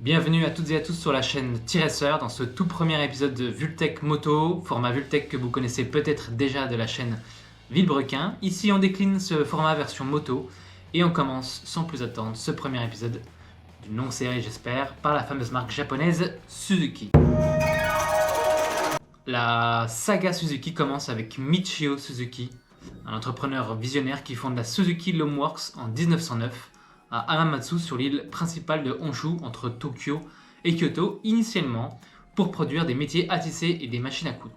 Bienvenue à toutes et à tous sur la chaîne Tiresseur dans ce tout premier épisode de Vultech Moto, format Vultech que vous connaissez peut-être déjà de la chaîne Villebrequin. Ici on décline ce format version moto et on commence sans plus attendre ce premier épisode d'une longue série j'espère par la fameuse marque japonaise Suzuki. La saga Suzuki commence avec Michio Suzuki, un entrepreneur visionnaire qui fonde la Suzuki Loomworks en 1909 à Hamamatsu sur l'île principale de Honshu entre Tokyo et Kyoto initialement pour produire des métiers à tisser et des machines à coudre.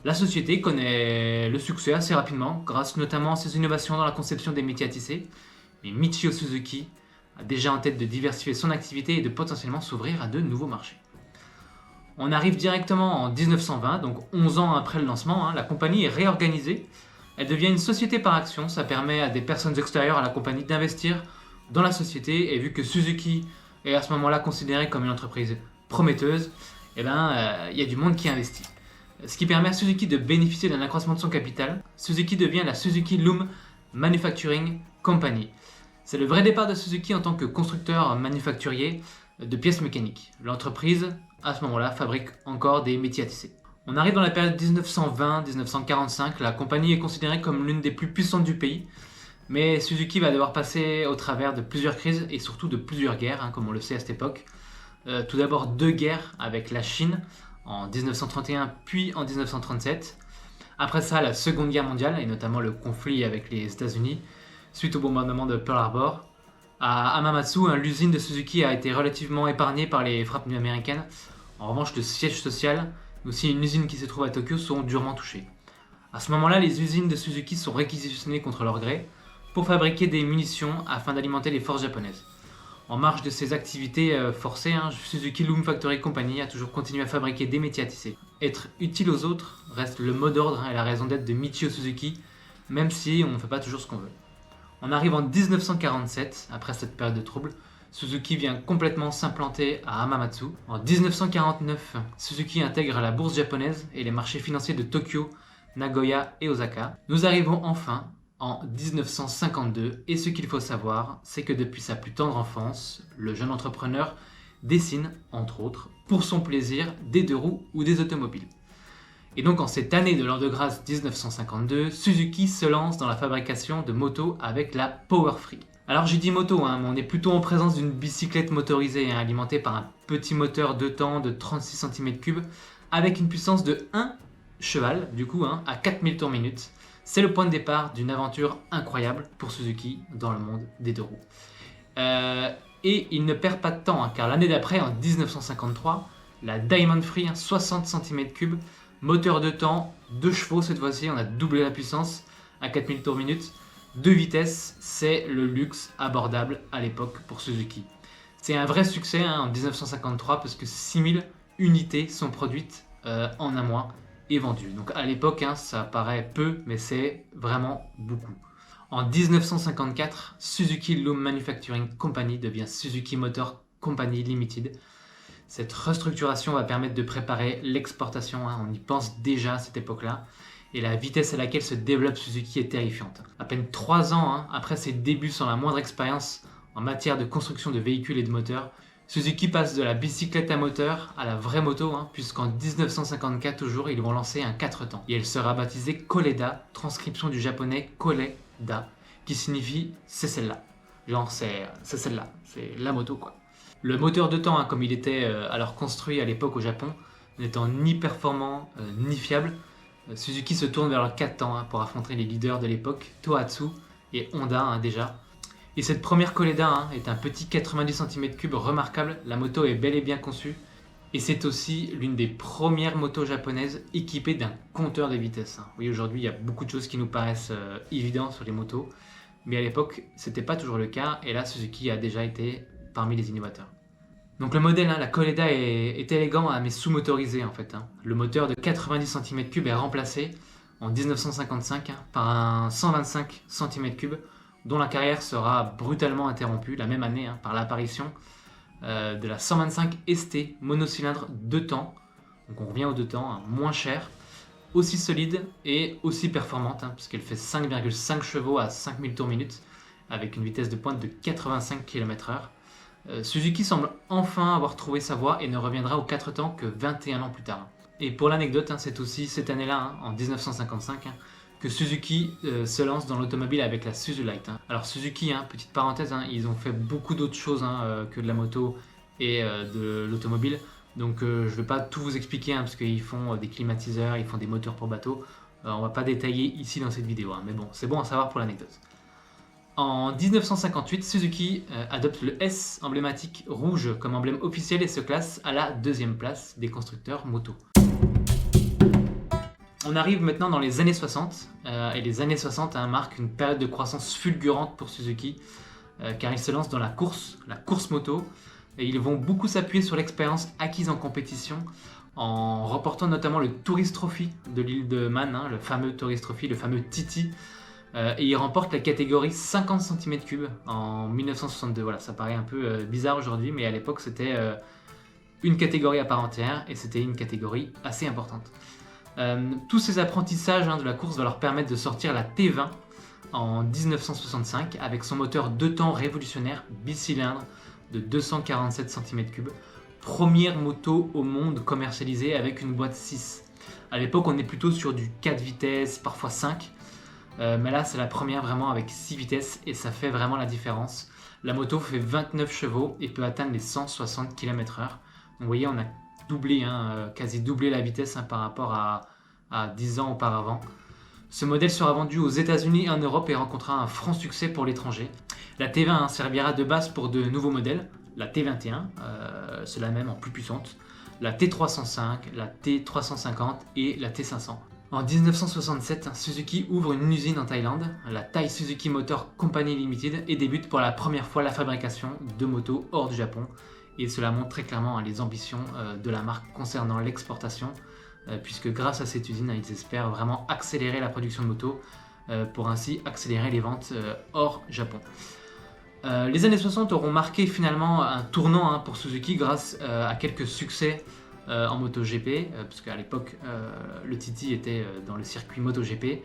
La société connaît le succès assez rapidement grâce notamment à ses innovations dans la conception des métiers à tisser, mais Michio Suzuki a déjà en tête de diversifier son activité et de potentiellement s'ouvrir à de nouveaux marchés. On arrive directement en 1920, donc 11 ans après le lancement, la compagnie est réorganisée, elle devient une société par action, ça permet à des personnes extérieures à la compagnie d'investir dans la société, et vu que Suzuki est à ce moment-là considérée comme une entreprise prometteuse, il y a du monde qui investit. Ce qui permet à Suzuki de bénéficier d'un accroissement de son capital. Suzuki devient la Suzuki Loom Manufacturing Company. C'est le vrai départ de Suzuki en tant que constructeur manufacturier de pièces mécaniques. L'entreprise, à ce moment-là, fabrique encore des métiers à tisser. On arrive dans la période 1920-1945, la compagnie est considérée comme l'une des plus puissantes du pays. Mais Suzuki va devoir passer au travers de plusieurs crises et surtout de plusieurs guerres, comme on le sait à cette époque. Tout d'abord 2 guerres avec la Chine en 1931 puis en 1937. Après ça, la Seconde Guerre mondiale et notamment le conflit avec les États-Unis suite au bombardement de Pearl Harbor. À Hamamatsu, l'usine de Suzuki a été relativement épargnée par les frappes américaines. En revanche, le siège social, mais aussi une usine qui se trouve à Tokyo, sont durement touchées. À ce moment-là, les usines de Suzuki sont réquisitionnées contre leur gré pour fabriquer des munitions afin d'alimenter les forces japonaises. En marge de ces activités forcées, Suzuki Loom Factory Company a toujours continué à fabriquer des métiers à tisser. Être utile aux autres reste le mot d'ordre et la raison d'être de Michio Suzuki, même si on ne fait pas toujours ce qu'on veut. On arrive en 1947, après cette période de trouble, Suzuki vient complètement s'implanter à Hamamatsu. En 1949, Suzuki intègre la bourse japonaise et les marchés financiers de Tokyo, Nagoya et Osaka. Nous arrivons enfin en 1952, et ce qu'il faut savoir, c'est que depuis sa plus tendre enfance, le jeune entrepreneur dessine, entre autres, pour son plaisir, des 2 roues ou des automobiles. Et donc en cette année de l'an de grâce 1952, Suzuki se lance dans la fabrication de motos avec la Power Free. Alors j'ai dit moto, mais on est plutôt en présence d'une bicyclette motorisée alimentée par un petit moteur 2 temps de 36 cm3 avec une puissance de 1 cheval, du coup à 4000 tours minute. C'est le point de départ d'une aventure incroyable pour Suzuki dans le monde des 2 roues. Et il ne perd pas de temps, car l'année d'après, en 1953, la Diamond Free, 60 cm3, moteur 2 temps, 2 chevaux cette fois-ci, on a doublé la puissance à 4000 tours minute, 2 vitesses, c'est le luxe abordable à l'époque pour Suzuki. C'est un vrai succès en 1953 parce que 6000 unités sont produites en un mois et vendu. Donc à l'époque, ça paraît peu, mais c'est vraiment beaucoup. En 1954, Suzuki Loom Manufacturing Company devient Suzuki Motor Company Limited. Cette restructuration va permettre de préparer l'exportation, on y pense déjà à cette époque-là, et la vitesse à laquelle se développe Suzuki est terrifiante. À peine 3 ans après ses débuts sans la moindre expérience en matière de construction de véhicules et de moteurs, Suzuki passe de la bicyclette à moteur à la vraie moto, puisqu'en 1954 toujours, ils vont lancer un 4 temps. Et elle sera baptisée Koleda, transcription du japonais Koleda, qui signifie c'est celle-là. Genre c'est celle-là, c'est la moto quoi. Le moteur 2 temps, comme il était alors construit à l'époque au Japon, n'étant ni performant ni fiable, Suzuki se tourne vers le 4 temps pour affronter les leaders de l'époque, Tohatsu et Honda déjà. Et cette première Koleda est un petit 90 cm3 remarquable, la moto est bel et bien conçue. Et c'est aussi l'une des premières motos japonaises équipées d'un compteur de vitesse. Oui, aujourd'hui il y a beaucoup de choses qui nous paraissent évidentes sur les motos, mais à l'époque c'était pas toujours le cas, et là Suzuki a déjà été parmi les innovateurs. Donc le modèle, la Koleda est élégant mais sous-motorisé en fait. Le moteur de 90 cm3 est remplacé en 1955 par un 125 cm3 dont la carrière sera brutalement interrompue la même année par l'apparition de la 125 ST monocylindre 2 temps. Donc on revient aux 2 temps, moins cher, aussi solide et aussi performante, puisqu'elle fait 5,5 chevaux à 5000 tours minute avec une vitesse de pointe de 85 km/h. Suzuki semble enfin avoir trouvé sa voie et ne reviendra aux 4 temps que 21 ans plus tard. Et pour l'anecdote, c'est aussi cette année-là, en 1955, que Suzuki se lance dans l'automobile avec la Suzu Light. Alors Suzuki, petite parenthèse, ils ont fait beaucoup d'autres choses que de la moto et de l'automobile. Donc je ne vais pas tout vous expliquer parce qu'ils font des climatiseurs, ils font des moteurs pour bateau. On ne va pas détailler ici dans cette vidéo, mais bon, c'est bon à savoir pour l'anecdote. En 1958, Suzuki adopte le S emblématique rouge comme emblème officiel et se classe à la 2e place des constructeurs moto. On arrive maintenant dans les années 60, et les années 60 marquent une période de croissance fulgurante pour Suzuki, car ils se lancent dans la course moto, et ils vont beaucoup s'appuyer sur l'expérience acquise en compétition, en remportant notamment le Tourist Trophy de l'île de Man, le fameux Tourist Trophy, le fameux Titi, et ils remportent la catégorie 50 cm3 en 1962. Voilà, ça paraît un peu bizarre aujourd'hui, mais à l'époque c'était une catégorie à part entière, et c'était une catégorie assez importante. Tous ces apprentissages de la course vont leur permettre de sortir la T20 en 1965 avec son moteur 2 temps révolutionnaire bicylindre de 247 cm3, première moto au monde commercialisée avec une boîte 6. À l'époque, on est plutôt sur du 4 vitesses, parfois 5, mais là c'est la première vraiment avec 6 vitesses et ça fait vraiment la différence. La moto fait 29 chevaux et peut atteindre les 160 km/h. Donc vous voyez, on a doublé, quasi doublé la vitesse par rapport à 10 ans auparavant. Ce modèle sera vendu aux États-Unis et en Europe et rencontrera un franc succès pour l'étranger. La T20 servira de base pour de nouveaux modèles, la T21, c'est la même en plus puissante, la T305, la T350 et la T500. En 1967, Suzuki ouvre une usine en Thaïlande, la Thai Suzuki Motor Company Limited, et débute pour la première fois la fabrication de motos hors du Japon. Et cela montre très clairement les ambitions de la marque concernant l'exportation, puisque grâce à cette usine, ils espèrent vraiment accélérer la production de motos pour ainsi accélérer les ventes hors Japon. Les années 60 auront marqué finalement un tournant pour Suzuki grâce à quelques succès en MotoGP, parce qu'à l'époque le Titi était dans le circuit MotoGP.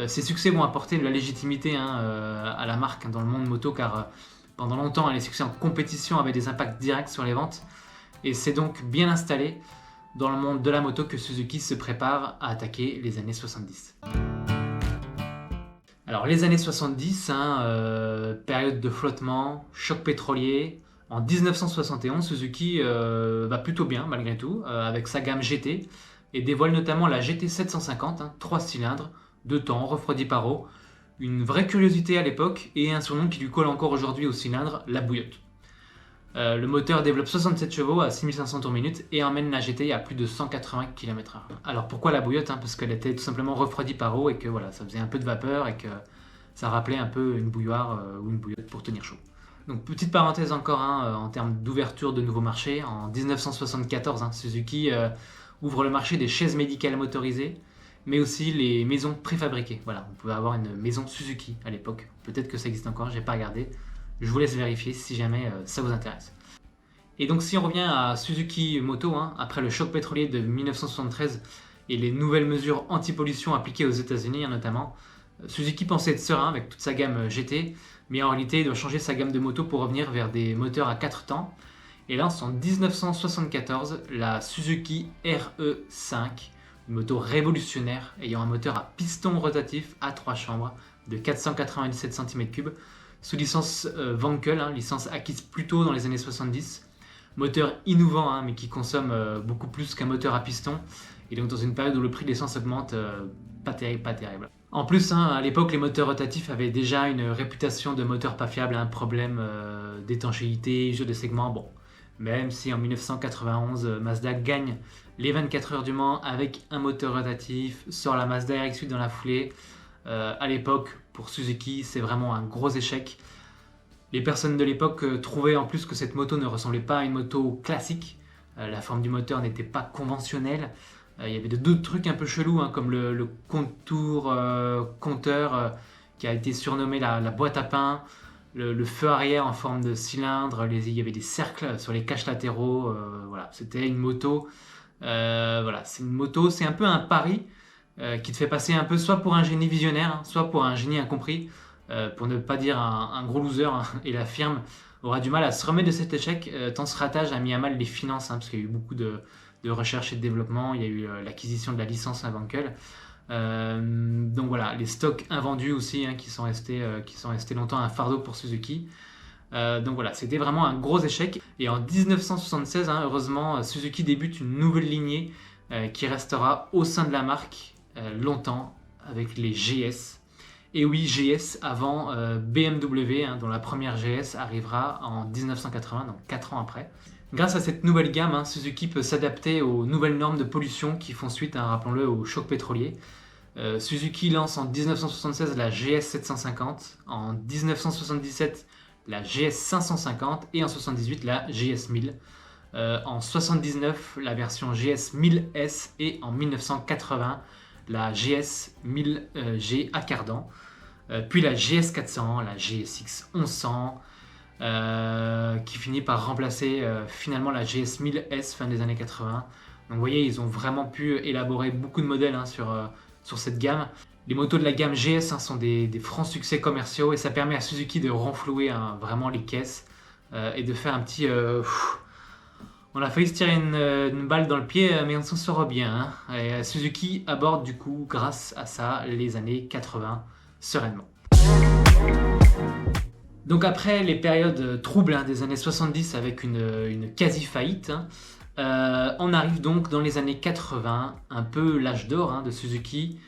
Ces succès vont apporter de la légitimité à la marque dans le monde moto, car pendant longtemps, les succès en compétition avaient des impacts directs sur les ventes, et c'est donc bien installé dans le monde de la moto que Suzuki se prépare à attaquer les années 70. Alors les années 70, période de flottement, choc pétrolier. En 1971, Suzuki va plutôt bien malgré tout, avec sa gamme GT, et dévoile notamment la GT 750, 3 cylindres, 2 temps, refroidi par eau. Une vraie curiosité à l'époque et un surnom qui lui colle encore aujourd'hui au cylindre, la bouillotte. Le moteur développe 67 chevaux à 6500 tours minute et emmène la GT à plus de 180 km/h. Alors pourquoi la bouillotte Parce qu'elle était tout simplement refroidie par eau et que voilà, ça faisait un peu de vapeur et que ça rappelait un peu une bouilloire ou une bouillotte pour tenir chaud. Donc petite parenthèse encore en termes d'ouverture de nouveaux marchés. En 1974, Suzuki ouvre le marché des chaises médicales motorisées, mais aussi les maisons préfabriquées. Voilà, on pouvait avoir une maison Suzuki à l'époque. Peut-être que ça existe encore, j'ai pas regardé. Je vous laisse vérifier si jamais ça vous intéresse. Et donc si on revient à Suzuki Moto, après le choc pétrolier de 1973 et les nouvelles mesures anti-pollution appliquées aux États-Unis notamment, Suzuki pensait être serein avec toute sa gamme GT, mais en réalité il doit changer sa gamme de motos pour revenir vers des moteurs à 4 temps. Et lance en 1974 la Suzuki RE5, une moto révolutionnaire ayant un moteur à piston rotatif à 3 chambres de 497 cm3, sous licence Wankel, licence acquise plus tôt dans les années 70. Moteur innovant, mais qui consomme beaucoup plus qu'un moteur à piston. Et donc dans une période où le prix de l'essence augmente, pas terrible. En plus, à l'époque, les moteurs rotatifs avaient déjà une réputation de moteur pas fiable, un problème d'étanchéité, jeu de segments. Bon, même si en 1991, Mazda gagne les 24 heures du Mans avec un moteur rotatif, sort la Mazda RX-8 dans la foulée. À l'époque, pour Suzuki, c'est vraiment un gros échec. Les personnes de l'époque trouvaient en plus que cette moto ne ressemblait pas à une moto classique. La forme du moteur n'était pas conventionnelle. Il y avait d'autres trucs un peu chelous, comme le contour compteur qui a été surnommé la boîte à pain, le feu arrière en forme de cylindre, il y avait des cercles sur les caches latéraux. Voilà, c'était une moto. C'est un peu un pari qui te fait passer un peu soit pour un génie visionnaire, soit pour un génie incompris. pour ne pas dire un gros loser, hein, et la firme aura du mal à se remettre de cet échec, tant ce ratage a mis à mal les finances, hein, parce qu'il y a eu beaucoup de recherche et de développement, il y a eu l'acquisition de la licence Avankel. Donc voilà, les stocks invendus aussi, hein, qui sont restés longtemps un fardeau pour Suzuki. Donc voilà, c'était vraiment un gros échec. Et en 1976, hein, heureusement, Suzuki débute une nouvelle lignée qui restera au sein de la marque longtemps, avec les GS. Et oui, GS avant BMW, hein, dont la première GS arrivera en 1980, donc 4 ans après. Grâce à cette nouvelle gamme, hein, Suzuki peut s'adapter aux nouvelles normes de pollution qui font suite, hein, rappelons-le, au choc pétrolier. Suzuki lance en 1976 la GS 750, en 1977 la GS 550 et en 1978 la GS 1000. En 1979 la version GS 1000S et en 1980 la GS 1000G à cardan. Puis la GS 400, la GSX 1100, qui finit par remplacer finalement la GS 1000S fin des années 80. Donc vous voyez, ils ont vraiment pu élaborer beaucoup de modèles, hein, sur cette gamme. Les motos de la gamme GS, hein, sont des francs succès commerciaux et ça permet à Suzuki de renflouer, hein, vraiment les caisses et de faire un petit... on a failli se tirer une balle dans le pied, mais on s'en sort bien, hein. Et Suzuki aborde du coup, grâce à ça, les années 80 sereinement. Donc après les périodes troubles, hein, des années 70 avec une quasi-faillite, hein, on arrive donc dans les années 80, un peu l'âge d'or, hein, de Suzuki,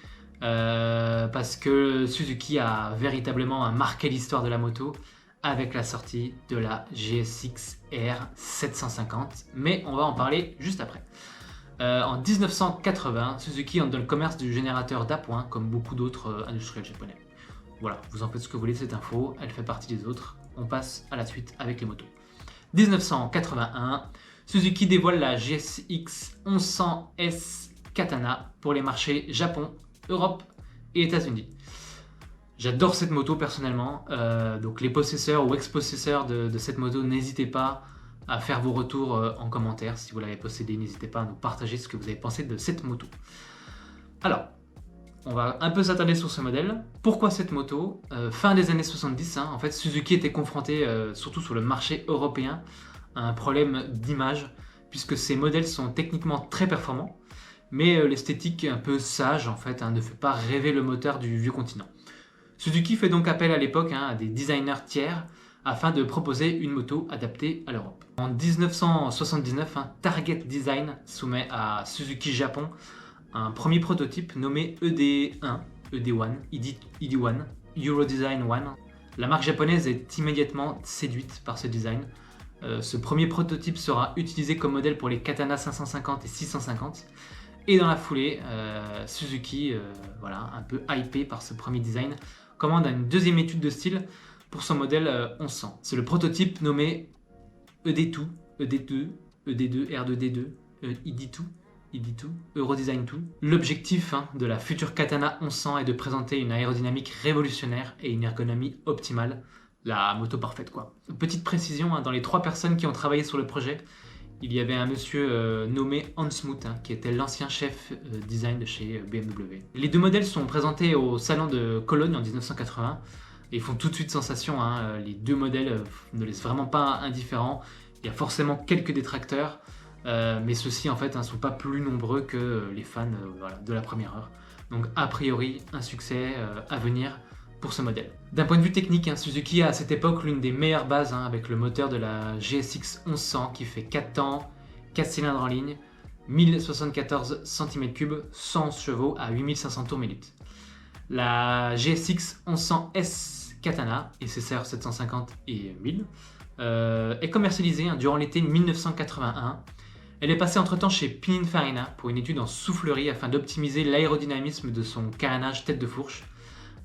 parce que Suzuki a véritablement marqué l'histoire de la moto avec la sortie de la GSX R 750, mais on va en parler juste après. En 1980, Suzuki entre dans le commerce du générateur d'appoint, comme beaucoup d'autres industriels japonais. Voilà, vous en faites ce que vous voulez de cette info, elle fait partie des autres. On passe à la suite avec les motos. 1981, Suzuki dévoile la GSX 1100S Katana pour les marchés Japon, Europe et États-Unis. J'adore cette moto personnellement, donc les possesseurs ou ex-possesseurs de cette moto, n'hésitez pas à faire vos retours en commentaire. Si vous l'avez possédée, n'hésitez pas à nous partager ce que vous avez pensé de cette moto. Alors, on va un peu s'attarder sur ce modèle. Pourquoi cette moto ? Fin des années 70, hein, en fait, Suzuki était confronté, surtout sur le marché européen, à un problème d'image, puisque ces modèles sont techniquement très performants, mais l'esthétique un peu sage, en fait, hein, ne fait pas rêver le moteur du vieux continent. Suzuki fait donc appel à l'époque, hein, à des designers tiers afin de proposer une moto adaptée à l'Europe. En 1979, hein, Target Design soumet à Suzuki Japon un premier prototype nommé ED1, ED1, Eurodesign 1. La marque japonaise est immédiatement séduite par ce design. Ce premier prototype sera utilisé comme modèle pour les Katana 550 et 650. Et dans la foulée, Suzuki, voilà, un peu hypé par ce premier design, commande une deuxième étude de style pour son modèle 1100. C'est le prototype nommé ED2, ED2, ED2, R2D2, ED2, Eurodesign 2. L'objectif, hein, de la future Katana 1100 est de présenter une aérodynamique révolutionnaire et une ergonomie optimale. La moto parfaite, quoi. Petite précision, hein, dans les 3 personnes qui ont travaillé sur le projet, il y avait un monsieur nommé Hans Muth, hein, qui était l'ancien chef design de chez BMW. Les 2 modèles sont présentés au salon de Cologne en 1980 et font tout de suite sensation, hein. Les 2 modèles ne laissent vraiment pas indifférents. Il y a forcément quelques détracteurs, mais ceux-ci en fait, hein, sont pas plus nombreux que les fans voilà, de la première heure. Donc a priori un succès à venir pour ce modèle. D'un point de vue technique, hein, Suzuki a à cette époque l'une des meilleures bases, hein, avec le moteur de la GSX 1100 qui fait 4 temps, 4 cylindres en ligne, 1074 cm3, 111 chevaux à 8500 tours minute. La GSX 1100S Katana, SSR 750 et 1000, est commercialisée, hein, durant l'été 1981. Elle est passée entre-temps chez Pininfarina pour une étude en soufflerie afin d'optimiser l'aérodynamisme de son carénage tête de fourche.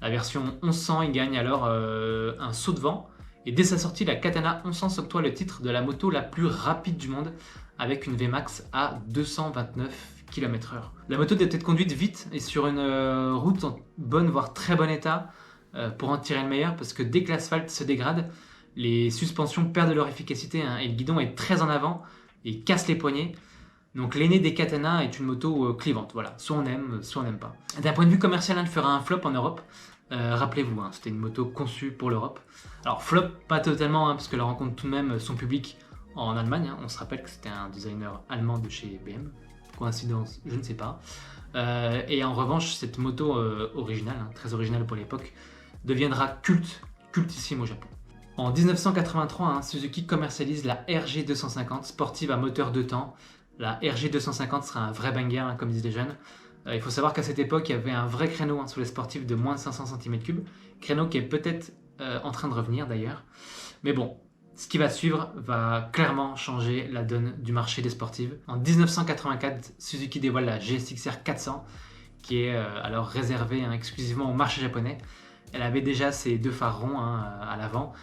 La version 1100 y gagne alors un saut de vent, et dès sa sortie, la Katana 1100 s'octroie le titre de la moto la plus rapide du monde avec une Vmax à 229 km/h. La moto doit être conduite vite et sur une route en bonne voire très bon état pour en tirer le meilleur, parce que dès que l'asphalte se dégrade, les suspensions perdent leur efficacité, hein, et le guidon est très en avant et casse les poignets. Donc l'aîné des Katana est une moto clivante, voilà, soit on aime pas. D'un point de vue commercial, elle fera un flop en Europe, Rappelez-vous, hein, c'était une moto conçue pour l'Europe. Alors flop, pas totalement, hein, parce qu'elle rencontre tout de même son public en Allemagne. Hein. On se rappelle que c'était un designer allemand de chez BM. Coïncidence, je ne sais pas. Et en revanche, cette moto originale, hein, très originale pour l'époque, deviendra cultissime au Japon. En 1983, hein, Suzuki commercialise la RG250, sportive à moteur 2 temps. La RG250 sera un vrai banger, hein, comme disent les jeunes. Il faut savoir qu'à cette époque, il y avait un vrai créneau, hein, sur les sportifs de moins de 500 cm3, créneau qui est peut-être en train de revenir d'ailleurs. Mais bon, ce qui va suivre va clairement changer la donne du marché des sportives. En 1984, Suzuki dévoile la GSX-R 400, qui est alors réservée, hein, exclusivement au marché japonais. Elle avait déjà ses 2 phares ronds, hein, à l'avant,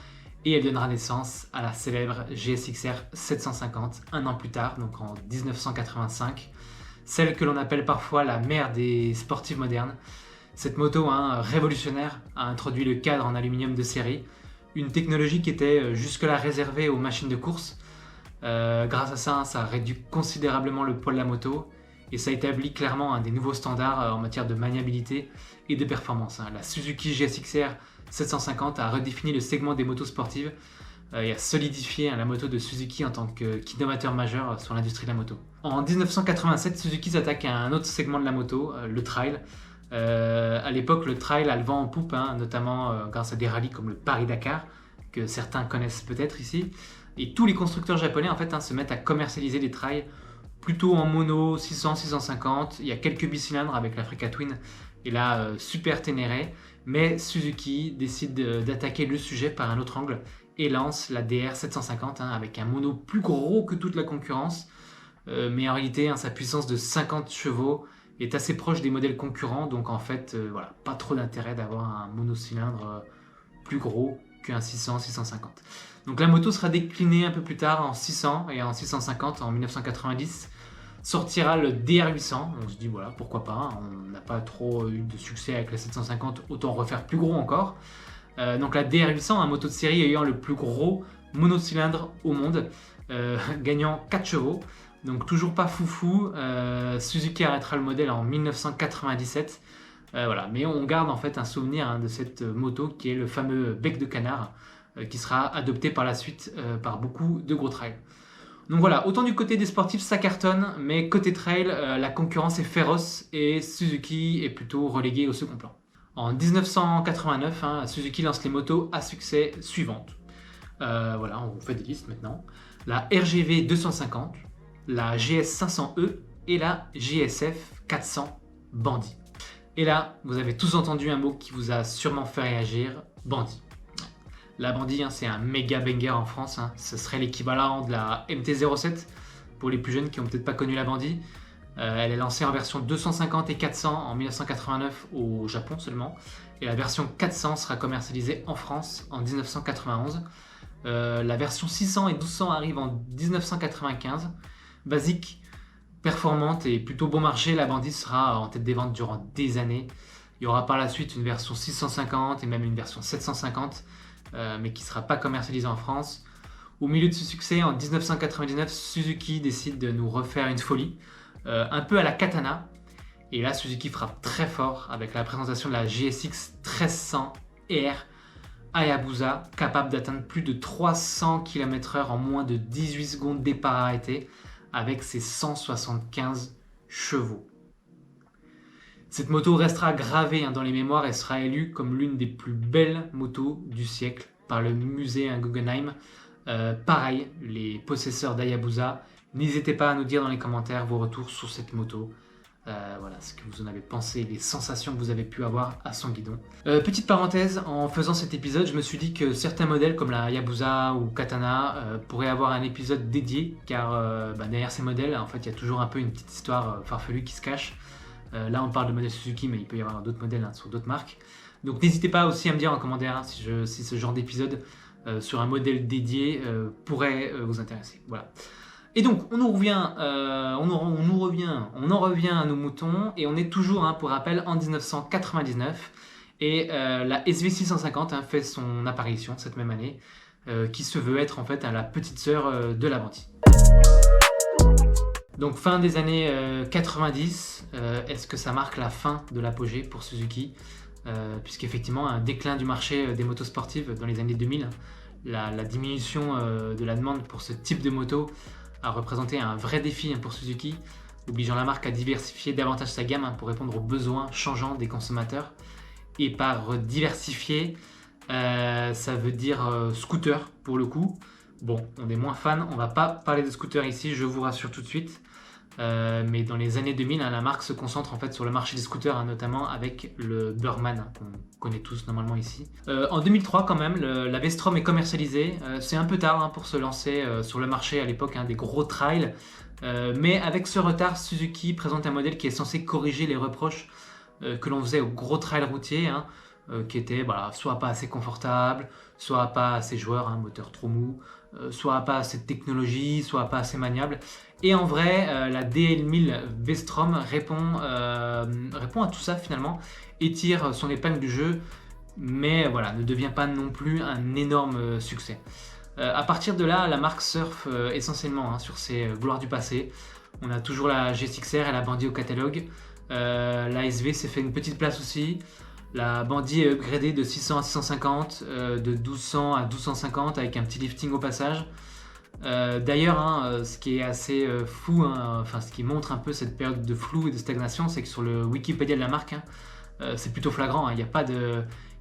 et elle donnera naissance à la célèbre GSX-R 750 un an plus tard, donc en 1985. Celle que l'on appelle parfois la mère des sportives modernes. Cette moto, hein, révolutionnaire, a introduit le cadre en aluminium de série, une technologie qui était jusque-là réservée aux machines de course. Grâce à ça, ça a réduit considérablement le poids de la moto et ça établit clairement un des nouveaux standards en matière de maniabilité et de performance. La Suzuki GSX-R 750 a redéfini le segment des motos sportives et a solidifié la moto de Suzuki en tant qu'innovateur majeur sur l'industrie de la moto. En 1987, Suzuki s'attaque à un autre segment de la moto, le trail. À l'époque, le trail a le vent en poupe, hein, notamment grâce à des rallyes comme le Paris-Dakar, que certains connaissent peut-être ici. Et tous les constructeurs japonais en fait, hein, se mettent à commercialiser des trails plutôt en mono, 600-650. Il y a quelques bicylindres avec l'Africa Twin et la Super Ténéré. Mais Suzuki décide d'attaquer le sujet par un autre angle et lance la DR 750, hein, avec un mono plus gros que toute la concurrence. Mais en réalité, hein, sa puissance de 50 chevaux est assez proche des modèles concurrents, donc en fait, voilà, pas trop d'intérêt d'avoir un monocylindre plus gros qu'un 600-650. Donc la moto sera déclinée un peu plus tard en 600 et en 650 en 1990. Sortira le DR800, on se dit voilà, pourquoi pas, hein, on n'a pas trop eu de succès avec la 750, autant refaire plus gros encore. Donc la DR800, un moto de série ayant le plus gros monocylindre au monde, gagnant 4 chevaux. Donc toujours pas foufou, Suzuki arrêtera le modèle en 1997. Voilà. Mais on garde en fait un souvenir, hein, de cette moto qui est le fameux bec de canard, qui sera adopté par la suite par beaucoup de gros trails. Donc voilà, autant du côté des sportifs ça cartonne, mais côté trail, la concurrence est féroce et Suzuki est plutôt relégué au second plan. En 1989, hein, Suzuki lance les motos à succès suivantes. Voilà, on fait des listes maintenant. La RGV 250, la GS 500E et la GSF 400 Bandit. Et là, vous avez tous entendu un mot qui vous a sûrement fait réagir, Bandit. La Bandit, hein, c'est un méga banger en France, hein. Ce serait l'équivalent de la MT-07 pour les plus jeunes qui n'ont peut-être pas connu la Bandit. Elle est lancée en version 250 et 400 en 1989 au Japon seulement. Et la version 400 sera commercialisée en France en 1991. La version 600 et 1200 arrive en 1995. Basique, performante et plutôt bon marché, la Bandit sera en tête des ventes durant des années. Il y aura par la suite une version 650 et même une version 750, mais qui ne sera pas commercialisée en France. Au milieu de ce succès, en 1999, Suzuki décide de nous refaire une folie, un peu à la Katana. Et là, Suzuki frappe très fort avec la présentation de la GSX 1300R Hayabusa, capable d'atteindre plus de 300 km/h en moins de 18 secondes départ arrêté, avec ses 175 chevaux. Cette moto restera gravée, hein, dans les mémoires et sera élue comme l'une des plus belles motos du siècle par le musée Guggenheim. Pareil, les possesseurs d'Hayabusa, n'hésitez pas à nous dire dans les commentaires vos retours sur cette moto. Voilà ce que vous en avez pensé, les sensations que vous avez pu avoir à son guidon. Petite parenthèse, en faisant cet épisode, je me suis dit que certains modèles comme la Hayabusa ou Katana pourraient avoir un épisode dédié, car derrière ces modèles, en fait, il y a toujours un peu une petite histoire farfelue qui se cache. Là, on parle de modèle Suzuki, mais il peut y avoir d'autres modèles, hein, sur d'autres marques. Donc n'hésitez pas aussi à me dire en commentaire, hein, si ce genre d'épisode sur un modèle dédié pourrait vous intéresser. Voilà. Et donc, on en revient à nos moutons, et on est toujours, hein, pour rappel, en 1999, et la SV650, hein, fait son apparition cette même année, qui se veut être en fait, hein, la petite sœur de la Bandit. Donc fin des années 90, est-ce que ça marque la fin de l'apogée pour Suzuki ? puisqu'effectivement un déclin du marché des motos sportives dans les années 2000, la diminution de la demande pour ce type de moto a représenté un vrai défi pour Suzuki, obligeant la marque à diversifier davantage sa gamme pour répondre aux besoins changeants des consommateurs. Et par diversifier, ça veut dire scooter pour le coup. Bon, on est moins fan, on va pas parler de scooter ici, je vous rassure tout de suite. Mais dans les années 2000, la marque se concentre en fait sur le marché des scooters, notamment avec le Burman, qu'on connaît tous normalement ici. En 2003 quand même, la V-Strom est commercialisée. C'est un peu tard pour se lancer sur le marché à l'époque, des gros trails. Mais avec ce retard, Suzuki présente un modèle qui est censé corriger les reproches que l'on faisait aux gros trails routiers, qui étaient soit pas assez confortables, soit pas assez joueurs, moteur trop mou, soit pas assez de technologie, soit pas assez maniable. Et en vrai, la DL1000 V-Strom répond à tout ça finalement et tire son épingle du jeu, mais voilà, ne devient pas non plus un énorme succès. À partir de là, la marque surfe essentiellement sur ses gloires du passé. On a toujours la GSX-R et la Bandy au catalogue. La SV s'est fait une petite place aussi. La Bandy est upgradée de 600 à 650, de 1200 à 1250 avec un petit lifting au passage. D'ailleurs, ce qui est assez fou, ce qui montre un peu cette période de flou et de stagnation, c'est que sur le Wikipédia de la marque, c'est plutôt flagrant. Il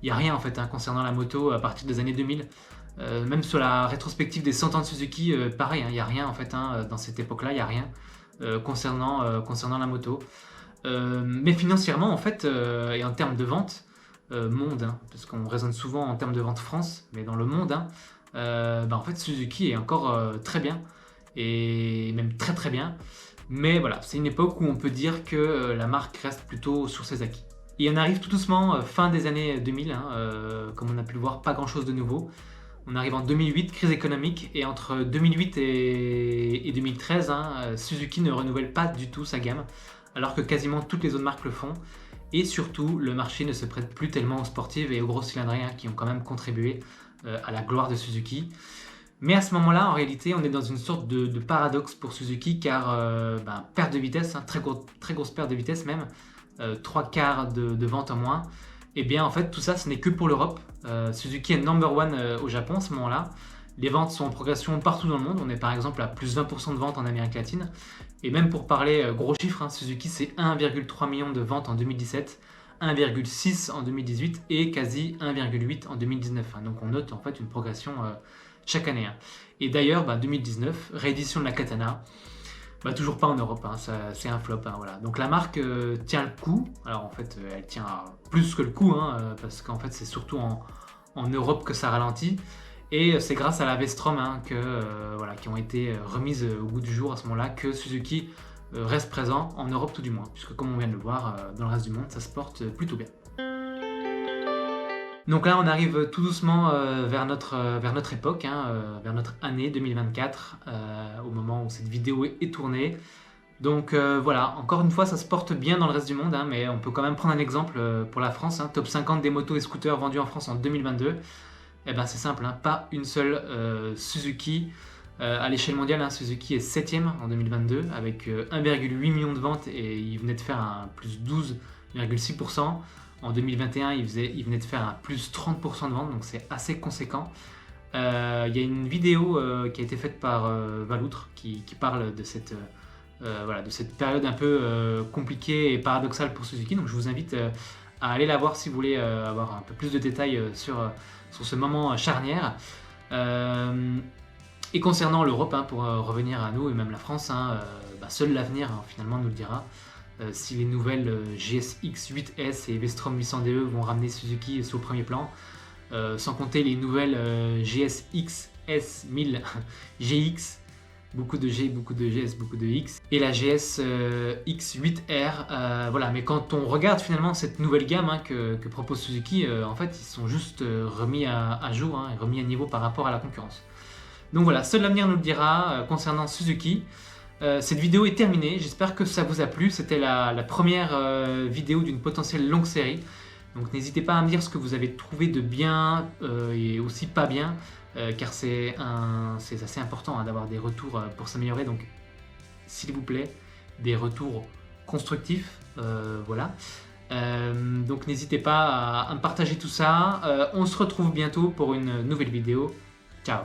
n'y a rien en fait concernant la moto à partir des années 2000. Même sur la rétrospective des 100 ans de Suzuki, pareil, il n'y a rien en fait dans cette époque-là, il n'y a rien concernant la moto. Mais financièrement en fait, et en termes de vente, monde, parce qu'on raisonne souvent en termes de vente France, mais dans le monde, en fait Suzuki est encore très bien, et même très très bien. Mais voilà, c'est une époque où on peut dire que la marque reste plutôt sur ses acquis. Et on arrive tout doucement fin des années 2000, comme on a pu le voir, pas grand chose de nouveau. On arrive en 2008, crise économique, et entre 2008 et 2013, Suzuki ne renouvelle pas du tout sa gamme, alors que quasiment toutes les autres marques le font. Et surtout, le marché ne se prête plus tellement aux sportives et aux gros cylindrés qui ont quand même contribué à la gloire de Suzuki. Mais à ce moment-là, en réalité, on est dans une sorte de paradoxe pour Suzuki, car perte de vitesse, très grosse perte de vitesse même, 3/4 de vente en moins. Et bien en fait tout ça ce n'est que pour l'Europe. Suzuki est number one au Japon à ce moment-là. Les ventes sont en progression partout dans le monde. On est par exemple à plus 20% de ventes en Amérique latine. Et même pour parler gros chiffres, Suzuki c'est 1,3 million de ventes en 2017, 1,6 en 2018 et quasi 1,8 en 2019. Donc on note en fait une progression chaque année. Et d'ailleurs 2019, réédition de la Katana. Toujours pas en Europe, c'est un flop. Voilà. Donc la marque tient le coup. Alors en fait, elle tient plus que le coup, parce qu'en fait, c'est surtout en Europe que ça ralentit. Et c'est grâce à la V-Strom qui ont été remises au goût du jour à ce moment-là que Suzuki reste présent en Europe tout du moins. Puisque comme on vient de le voir, dans le reste du monde, ça se porte plutôt bien. Donc là, on arrive tout doucement vers notre époque, vers notre année 2024, au moment où cette vidéo est tournée. Donc voilà, encore une fois, ça se porte bien dans le reste du monde, mais on peut quand même prendre un exemple pour la France. Top 50 des motos et scooters vendus en France en 2022. C'est simple, pas une seule Suzuki. À l'échelle mondiale, Suzuki est 7ème en 2022 avec 1,8 million de ventes et il venait de faire un plus 12,6%. En 2021, il venait de faire un plus 30% de ventes, donc c'est assez conséquent. Il y a une vidéo qui a été faite par Valoutre qui parle de cette période un peu compliquée et paradoxale pour Suzuki. Donc je vous invite à aller la voir si vous voulez avoir un peu plus de détails sur ce moment charnière. Et concernant l'Europe, pour revenir à nous et même la France, seul l'avenir finalement nous le dira. Si les nouvelles GSX 8S et V-Strom 800DE vont ramener Suzuki sur le premier plan, sans compter les nouvelles GSX S1000 GX, beaucoup de G, beaucoup de GS, beaucoup de X, et la GS X8R. Mais quand on regarde finalement cette nouvelle gamme que propose Suzuki, en fait ils sont juste remis à jour et remis à niveau par rapport à la concurrence. Donc voilà, seul l'avenir nous le dira concernant Suzuki. Cette vidéo est terminée, j'espère que ça vous a plu. C'était la première vidéo d'une potentielle longue série. Donc n'hésitez pas à me dire ce que vous avez trouvé de bien et aussi pas bien, car c'est assez important d'avoir des retours pour s'améliorer. Donc s'il vous plaît, des retours constructifs. Voilà. Donc n'hésitez pas à partager tout ça. On se retrouve bientôt pour une nouvelle vidéo. Ciao!